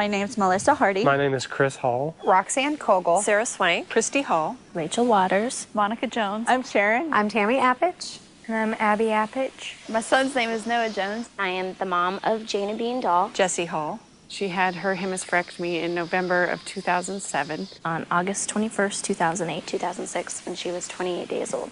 My name's Melissa Hardy. My name is Chris Hall. Roxanne Kogel. Sarah Swank. Christy Hall. Rachel Waters. Monica Jones. I'm Sharon. I'm Tammy Appich. And I'm Abby Appich. My son's name is Noah Jones. I am the mom of Jana Bean Dahl. Jessie Hall. She had her hemispherectomy in November of 2007. On August 21st, 2008. 2006, when she was 28 days old.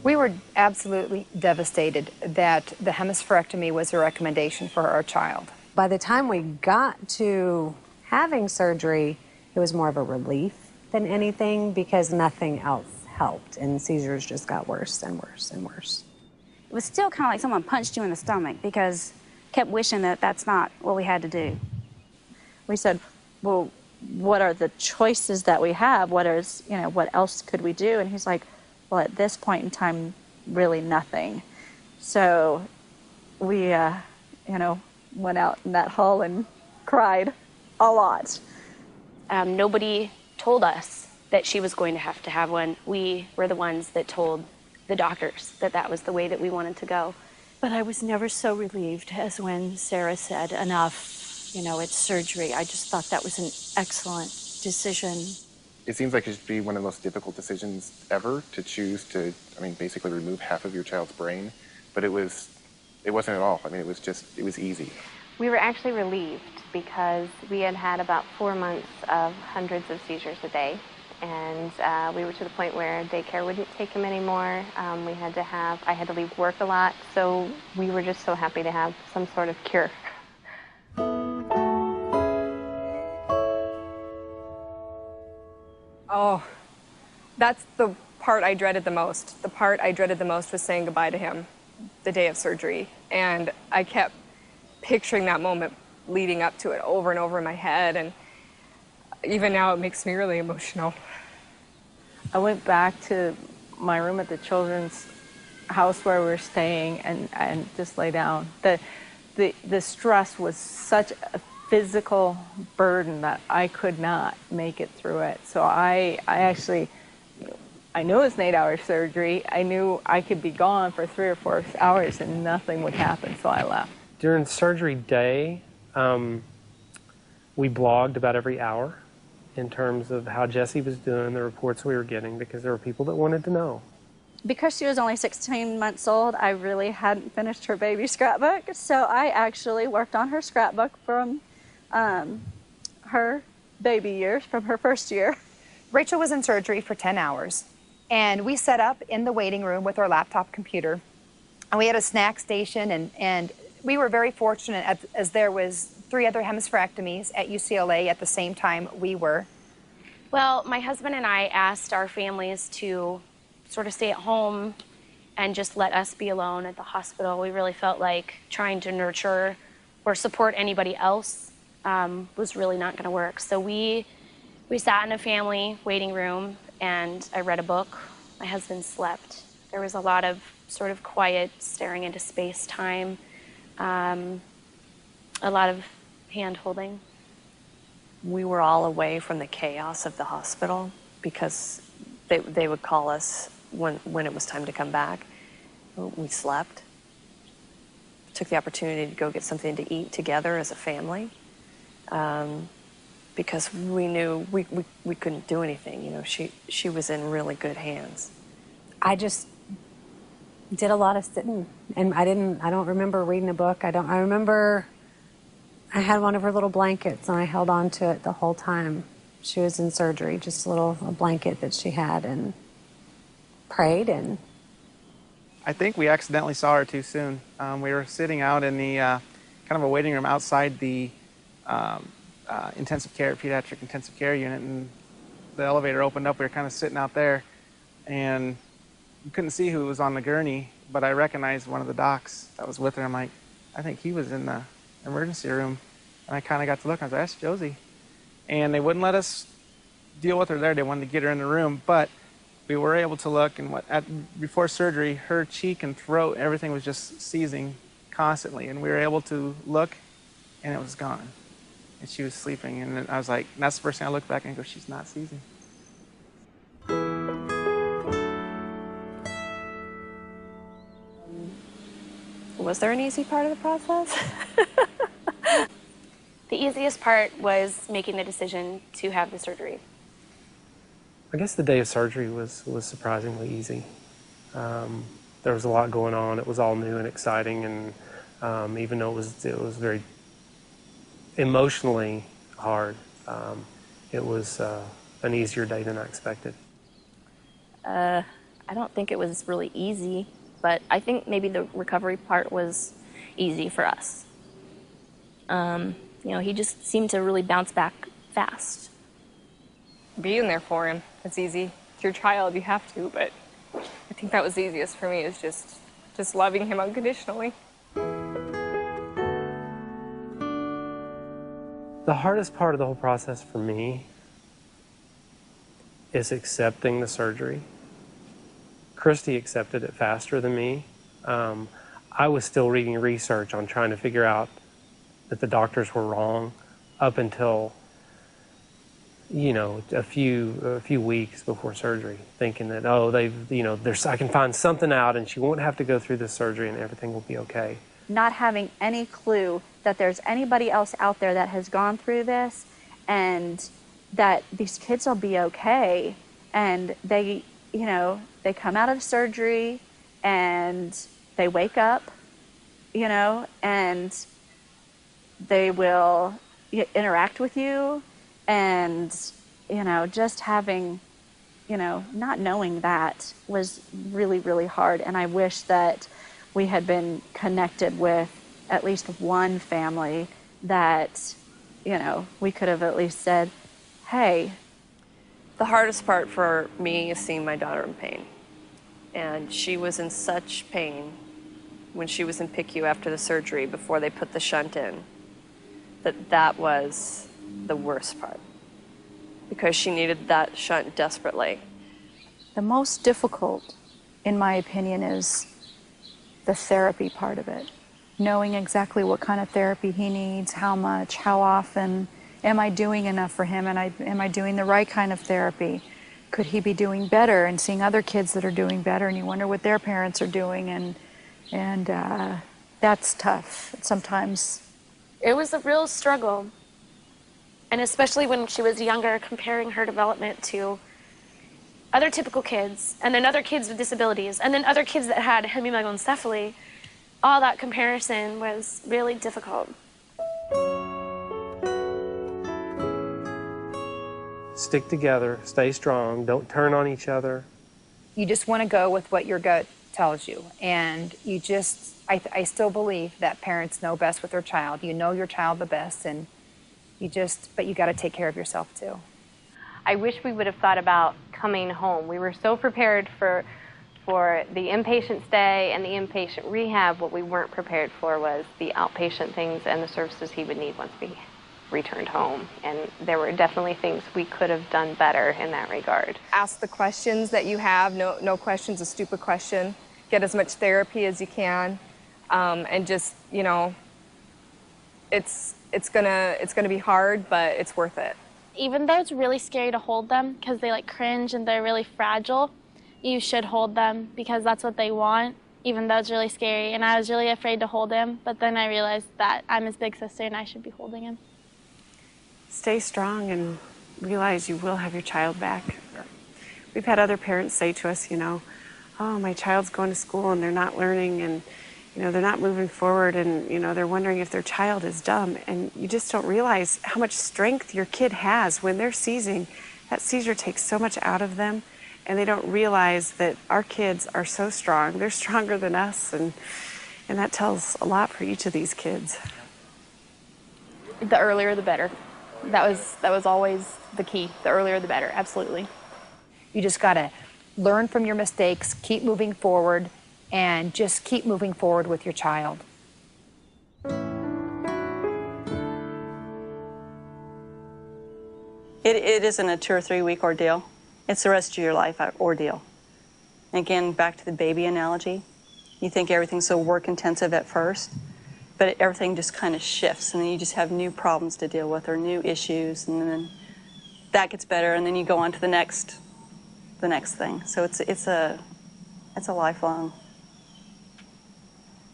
We were absolutely devastated that the hemispherectomy was a recommendation for our child. By the time we got to having surgery, it was more of a relief than anything because nothing else helped, and seizures just got worse and worse and worse. It was still kind of like someone punched you in the stomach because kept wishing that that's not what we had to do. We said, well, what are the choices that we have? What else could we do? And he's like, well, at this point in time, really nothing. So we, went out in that hall and cried a lot. Nobody told us that she was going to have one. We were the ones that told the doctors that that was the way that we wanted to go. But I was never so relieved as when Sarah said, enough, it's surgery. I just thought that was an excellent decision. It seems like it should be one of the most difficult decisions ever to choose to, basically remove half of your child's brain. But it wasn't at all. It was easy. We were actually relieved because we had had about 4 months of hundreds of seizures a day. And we were to the point where daycare wouldn't take him anymore. I had to leave work a lot. So we were just so happy to have some sort of cure. Oh, that's the part I dreaded the most. The part I dreaded the most was saying goodbye to him the day of surgery. And I kept picturing that moment leading up to it over and over in my head. And even now it makes me really emotional. I went back to my room at the children's house where we were staying and just lay down. The stress was such a physical burden that I could not make it through it. So I knew it was an 8-hour surgery. I knew I could be gone for 3 or 4 hours and nothing would happen, so I left. During surgery day, we blogged about every hour in terms of how Jessie was doing, the reports we were getting, because there were people that wanted to know. Because she was only 16 months old, I really hadn't finished her baby scrapbook, so I actually worked on her scrapbook from her baby years, from her first year. Rachel was in surgery for 10 hours, and we set up in the waiting room with our laptop computer, and we had a snack station, and we were very fortunate as there was 3 other hemispherectomies at UCLA at the same time we were. Well, my husband and I asked our families to sort of stay at home and just let us be alone at the hospital. We really felt like trying to nurture or support anybody else was really not going to work. So we sat in a family waiting room and I read a book. My husband slept. There was a lot of sort of quiet staring into space time, a lot of hand holding. We were all away from the chaos of the hospital because they would call us when it was time to come back. We slept. Took the opportunity to go get something to eat together as a family because we knew we couldn't do anything. She was in really good hands. I just did a lot of sitting, and I don't remember reading a book. I remember I had one of her little blankets and I held on to it the whole time she was in surgery, just a blanket that she had, and prayed. And I think we accidentally saw her too soon. We were sitting out in the kind of a waiting room outside the pediatric intensive care unit, and the elevator opened up. We were kind of sitting out there, and we couldn't see who was on the gurney, but I recognized one of the docs that was with her. I'm like, I think he was in the emergency room. And I kind of got to look, and I was like, that's Josie. And they wouldn't let us deal with her there. They wanted to get her in the room, but we were able to look, and before surgery, her cheek and throat, everything was just seizing constantly, and we were able to look, and it was gone. And she was sleeping, and I was like, and that's the first thing I looked back and go, she's not seizing. Was there an easy part of the process? The easiest part was making the decision to have the surgery. I guess the day of surgery was surprisingly easy. There was a lot going on. It was all new and exciting, and even though it was very emotionally hard, it was an easier day than I expected. I don't think it was really easy, but I think maybe the recovery part was easy for us. You know, he just seemed to really bounce back fast. Being there for him, it's easy. It's your child, you have to, but I think that was the easiest for me, is just loving him unconditionally. The hardest part of the whole process for me is accepting the surgery. Christy accepted it faster than me. I was still reading research on trying to figure out that the doctors were wrong up until, you know, a few weeks before surgery, thinking that, oh, I can find something out and she won't have to go through this surgery and everything will be okay. Not having any clue that there's anybody else out there that has gone through this and that these kids will be okay, and they, you know, they come out of surgery and they wake up, you know, and they will interact with you, and, you know, just having, you know, not knowing that was really, really hard. And I wish that we had been connected with at least one family that, you know, we could have at least said, hey. The hardest part for me is seeing my daughter in pain. And she was in such pain when she was in PICU after the surgery before they put the shunt in, that was the worst part, because she needed that shunt desperately. The most difficult, in my opinion, is the therapy part of it. Knowing exactly what kind of therapy he needs, how much, how often. Am I doing enough for him? And am I doing the right kind of therapy? Could he be doing better? And seeing other kids that are doing better, and you wonder what their parents are doing, and that's tough sometimes. It was a real struggle. And especially when she was younger, comparing her development to other typical kids, and then other kids with disabilities, and then other kids that had hemimegalencephaly, all that comparison was really difficult. Stick together, stay strong, don't turn on each other. You just want to go with what your gut tells you. And you just, I still believe that parents know best with their child. You know your child the best, and but you got to take care of yourself too. I wish we would have thought about coming home. We were so prepared for the inpatient stay and the inpatient rehab. What we weren't prepared for was the outpatient things and the services he would need once we returned home. And there were definitely things we could have done better in that regard. Ask the questions that you have. No question's a stupid question. Get as much therapy as you can, and just, you know, it's gonna be hard, but it's worth it. Even though it's really scary to hold them because they like cringe and they're really fragile, you should hold them because that's what they want, even though it's really scary. And I was really afraid to hold him, but then I realized that I'm his big sister and I should be holding him. Stay strong and realize you will have your child back. We've had other parents say to us, you know, oh, my child's going to school and they're not learning, and, you know, they're not moving forward, and, you know, they're wondering if their child is dumb. And you just don't realize how much strength your kid has when they're seizing. That seizure takes so much out of them, and they don't realize that our kids are so strong. They're stronger than us, and that tells a lot for each of these kids. The earlier the better. That was always the key. The earlier the better, absolutely. You just got to learn from your mistakes, keep moving forward, and just keep moving forward with your child. It isn't a 2 or 3 week ordeal. It's the rest of your life ordeal. Again, back to the baby analogy. You think everything's so work intensive at first, but everything just kind of shifts, and then you just have new problems to deal with or new issues, and then that gets better, and then you go on to the next thing. So it's a lifelong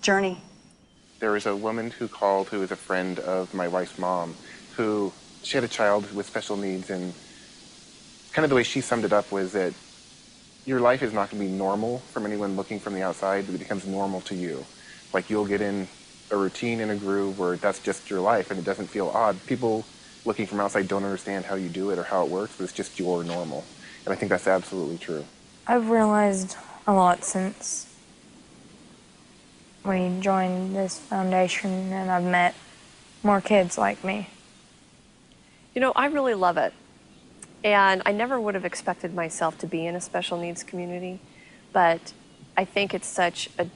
journey. There was a woman who called who was a friend of my wife's mom, who she had a child with special needs, and kind of the way she summed it up was that your life is not going to be normal from anyone looking from the outside. It becomes normal to you. Like you'll get in a routine and a groove where that's just your life and it doesn't feel odd. People looking from outside don't understand how you do it or how it works, but it's just your normal. And I think that's absolutely true. I've realized a lot since we joined this foundation, and I've met more kids like me. You know, I really love it. And I never would have expected myself to be in a special needs community, but I think it's such a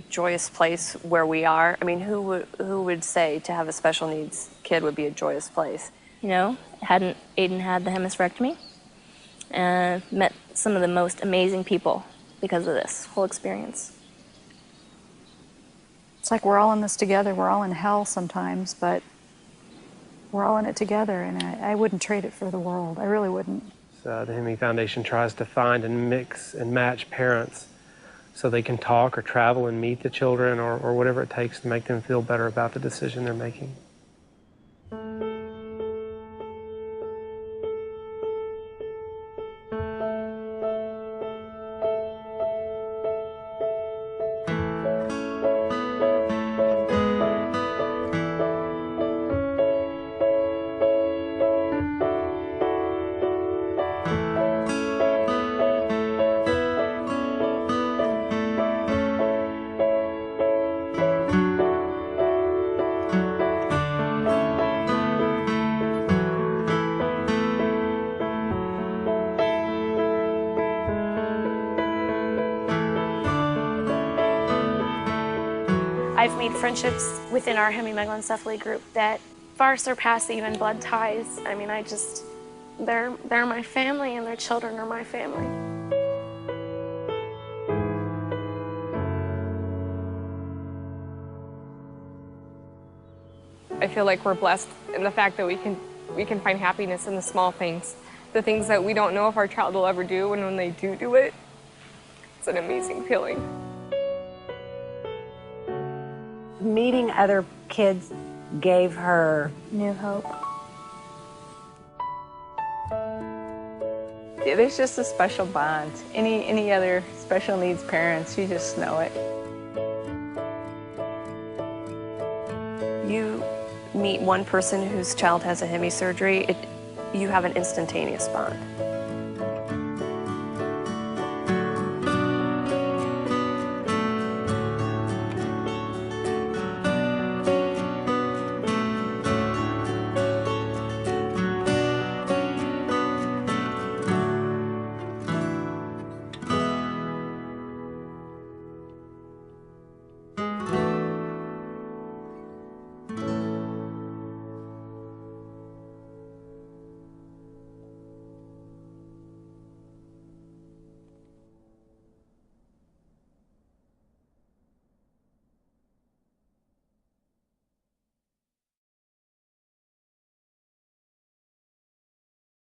joyous place where we are. I mean, who would say to have a special needs kid would be a joyous place? You know, Aiden had the hemispherectomy, and met some of the most amazing people because of this whole experience. It's like we're all in this together. We're all in hell sometimes, but we're all in it together, and I wouldn't trade it for the world. I really wouldn't. The Hemi Foundation tries to find and mix and match parents so they can talk or travel and meet the children or whatever it takes to make them feel better about the decision they're making. I've made friendships within our hemimegalencephaly group that far surpass even blood ties. I mean, they're my family, and their children are my family. I feel like we're blessed in the fact that we can find happiness in the small things, the things that we don't know if our child will ever do, and when they do it, it's an amazing feeling. Meeting other kids gave her new hope. Yeah, there's just a special bond. Any other special needs parents, you just know it. You meet one person whose child has a hemi surgery, you have an instantaneous bond.